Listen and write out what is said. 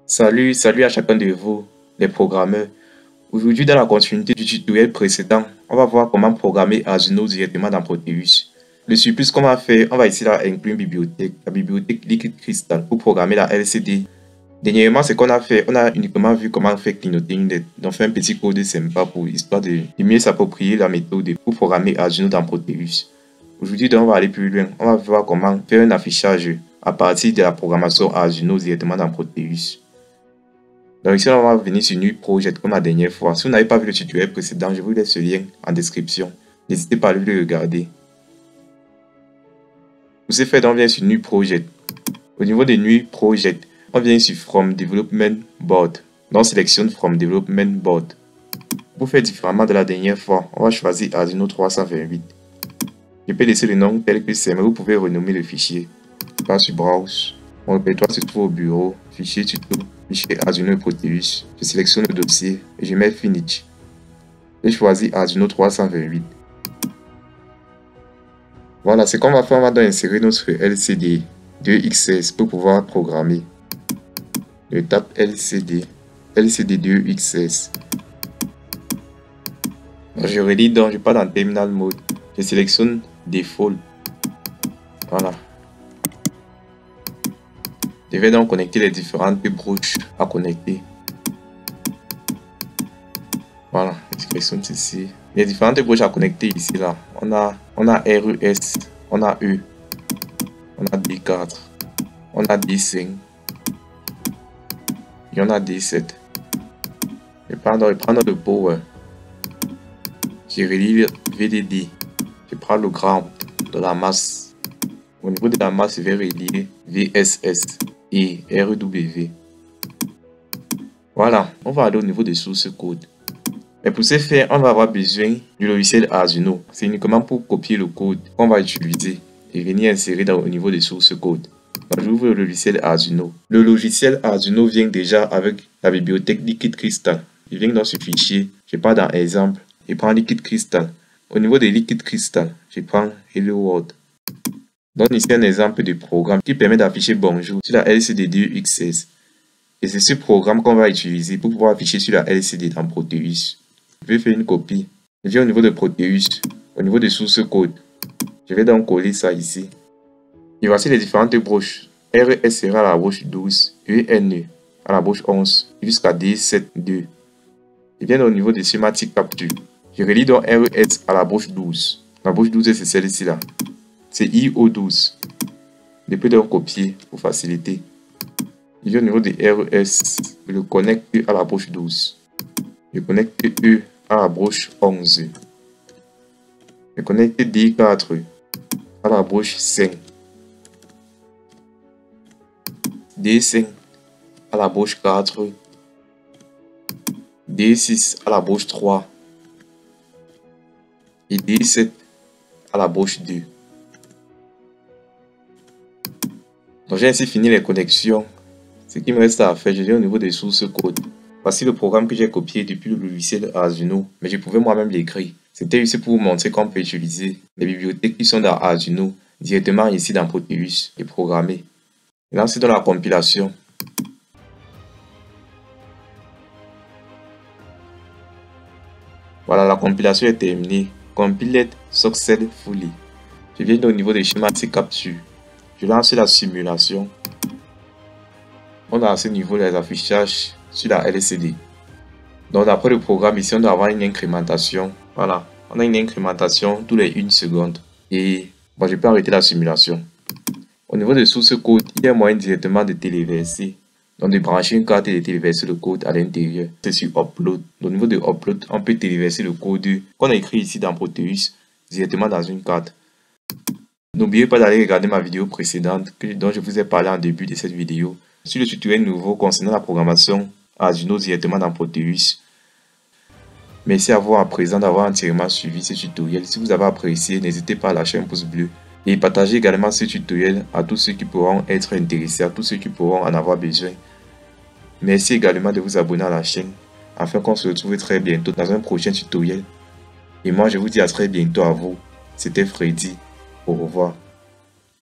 Salut à chacun de vous, les programmeurs. Aujourd'hui, dans la continuité du tutoriel précédent, on va voir comment programmer Arduino directement dans Proteus. Le surplus qu'on va faire, on va ici là inclure une bibliothèque, la bibliothèque Liquid Crystal pour programmer la LCD. Dernièrement, ce qu'on a fait, on a uniquement vu comment faire clignoter une LED. Donc, fait un petit code sympa pour histoire de mieux s'approprier la méthode pour programmer Arduino dans Proteus. Aujourd'hui, on va aller plus loin. On va voir comment faire un affichage à partir de la programmation Arduino directement dans Proteus. Donc ici, on va venir sur New Project comme la dernière fois. Si vous n'avez pas vu le tutoriel précédent, je vous laisse ce lien en description. N'hésitez pas à le regarder. Pour ce faire, on vient sur New Project. Au niveau de New Project, on vient sur From Development Board. Donc, on sélectionne From Development Board. Pour faire différemment de la dernière fois, on va choisir Arduino 328. Je peux laisser le nom tel que c'est, mais vous pouvez renommer le fichier. Je passe sur Browse. Mon répertoire se trouve au bureau. Fichier tuto. Fichier Arduino et Proteus. Je sélectionne le dossier et je mets Finish. Je choisis Arduino 328. Voilà, ce qu'on va faire, on va donc insérer notre LCD 2XS pour pouvoir programmer. Je tape LCD 2XS. Je relis donc, je pars dans Terminal Mode. Je sélectionne Default. Voilà. Je vais donc connecter les différentes broches à connecter. Voilà, je sélectionne ceci. Les différentes broches à connecter ici là. On a RES, on a E, on a D4, on a D5 et on a D7. Je prends le power. Je relie le VDD. Je prends le ground de la masse. Au niveau de la masse, je vais relier VSS et RW. Voilà, on va aller au niveau de source code. Mais pour ce faire, on va avoir besoin du logiciel Arduino. C'est uniquement pour copier le code qu'on va utiliser et venir insérer au niveau de source code. Donc, j'ouvre le logiciel Arduino. Le logiciel Arduino vient déjà avec la bibliothèque Liquid Crystal. Je viens dans ce fichier, je pars dans exemple, je prends Liquid Crystal. Au niveau de Liquid Crystal, je prends Hello World. Donc ici un exemple de programme qui permet d'afficher bonjour sur la LCD2XS. Et c'est ce programme qu'on va utiliser pour pouvoir afficher sur la LCD dans Proteus. Je vais faire une copie. Je viens au niveau de Proteus, au niveau de source code. Je vais donc coller ça ici. Et voici les différentes broches. RES sera à la broche 12, ENE à la broche 11, jusqu'à D7.2. Je viens au niveau de Schematic Capture. Je relie donc RES à la broche 12. La broche 12 c'est celle-ci là. C'est IO12. Je peux donc copier pour faciliter. Je viens au niveau de RES. Je le connecte à la broche 12. Je connecte E à la broche 11. Je connecte D4 à la broche 5. D5 à la broche 4. D6 à la broche 3. Et D7 à la broche 2. Donc j'ai ainsi fini les connexions. Ce qui me reste à faire, je vais au niveau des sources code. Voici le programme que j'ai copié depuis le logiciel Arduino, mais je pouvais moi-même l'écrire. C'était ici pour vous montrer qu'on peut utiliser les bibliothèques qui sont dans Arduino directement ici dans Proteus et programmer. Et là c'est dans la compilation. Voilà, la compilation est terminée. Compiled successfully. Je viens au niveau des Schematic Capture. Je lance la simulation. On a à ce niveau les affichages sur la LCD. Donc d'après le programme ici, on doit avoir une incrémentation. Voilà, on a une incrémentation tous les 1 seconde. Et bon, je peux arrêter la simulation. Au niveau de source code, il y a moyen directement de téléverser. Donc de brancher une carte et de téléverser le code à l'intérieur. C'est sur Upload. Au niveau de Upload, on peut téléverser le code qu'on a écrit ici dans Proteus directement dans une carte. N'oubliez pas d'aller regarder ma vidéo précédente dont je vous ai parlé en début de cette vidéo sur le tutoriel nouveau concernant la programmation Arduino directement dans Proteus. Merci à vous à présent d'avoir entièrement suivi ce tutoriel. Si vous avez apprécié, n'hésitez pas à lâcher un pouce bleu et partagez également ce tutoriel à tous ceux qui pourront être intéressés, à tous ceux qui pourront en avoir besoin. Merci également de vous abonner à la chaîne afin qu'on se retrouve très bientôt dans un prochain tutoriel. Et moi je vous dis à très bientôt à vous. C'était Freddy. Au revoir.